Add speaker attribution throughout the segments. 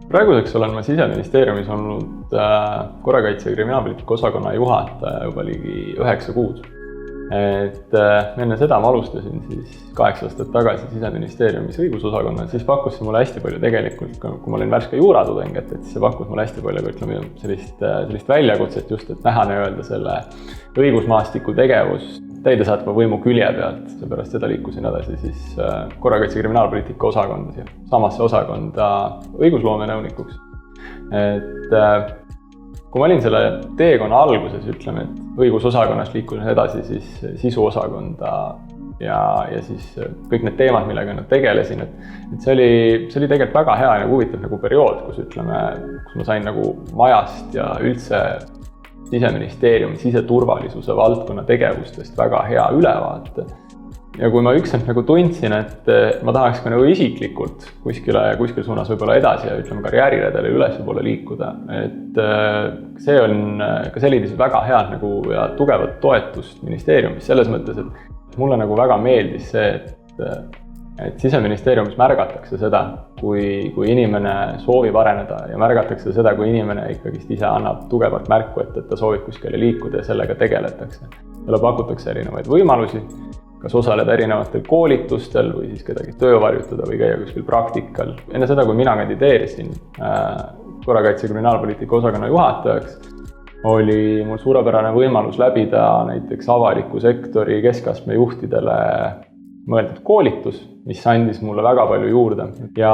Speaker 1: Praeguseks olen ma Siseministeeriumis olnud korrakaitse ja kriminaalpoliitika osakonna juhataja juba ligi 9 kuud. Enne seda ma alustasin 8 aastat tagasi Siseministeeriumis õigusosakonna, siis pakkus see mulle hästi palju tegelikult, kui ma olin värske juuratudeng, et siis see pakkus mulle hästi palju sellist väljakutset just, et näha selle õigusmaastiku tegevust täidesaatva võimu külje pealt, seepärast seda liikusin edasi siis korrakaitse ja kriminaalpoliitika osakonda ja samasse osakonda õigusloomenõunikuks. Kui ma olin selle teekonna alguses, ütleme, et õigusosakonnast liikusin edasi siis sisuosakonda ja siis kõik need teemad, millega nad tegelesin, et see oli tegelikult väga hea ja huvitav periood, kus ma sain majast ja üldse Siseministeeriumi siseturvalisuse valdkonna tegevustest väga hea ülevaate. Ja kui ma ükskord tundsin, et ma tahaks ka isiklikult kuskil suunas võib-olla edasi ja karjääriredele ülespoole liikuda, et see leidis väga head ja tugevat toetust ministeeriumis selles mõttes, et mulle väga meeldis see, et Siseministeeriumis märgatakse seda, kui inimene soovib areneda ja märgatakse seda, kui inimene ikkagi ise annab tugevalt märku, et ta soovib kuskile liikuda ja sellega tegeletakse. Talle pakutakse erinevaid võimalusi, kas osaleda erinevatel koolitustel või siis kedagi töövarjutada või käia kuskil praktikal. Enne seda, kui mina kandideerisin korrakaitse ja kriminaalpoliitika osakonna juhatajaks, oli mul suurepärane võimalus läbida näiteks avaliku sektori keskastme juhtidele mõeldud koolitus, mis andis mulle väga palju juurde. Ja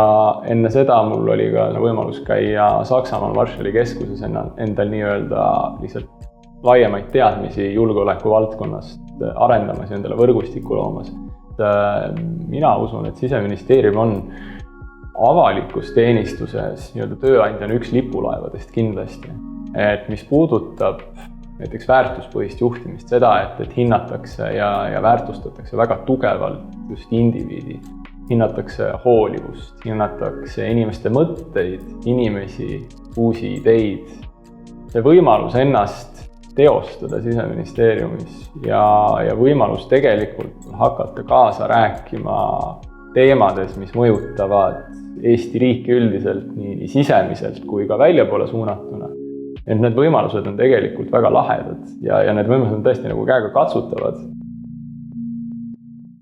Speaker 1: enne seda mul oli ka võimalus käia Saksamaal Marshalli keskuses endal lihtsalt laiemaid teadmisi julgeoleku valdkonnast arendamas ja endale võrgustiku loomas. Mina usun, et Siseministeerium on avalikus teenistuses tööandjana üks lipulaevadest kindlasti. Et mis puudutab näiteks väärtuspõhist juhtimist, seda, et hinnatakse ja väärtustatakse väga tugevalt just indiviidi. Hinnatakse hoolivust, hinnatakse inimeste mõtteid, inimesi, uusi ideid. See võimalus ennast teostada Siseministeeriumis ja võimalus tegelikult hakata kaasa rääkima teemades, mis mõjutavad Eesti riiki üldiselt nii sisemiselt kui ka väljapoole suunatuna. Et need võimalused on tegelikult väga lahedad ja need võimalused on tõesti käega katsutavad.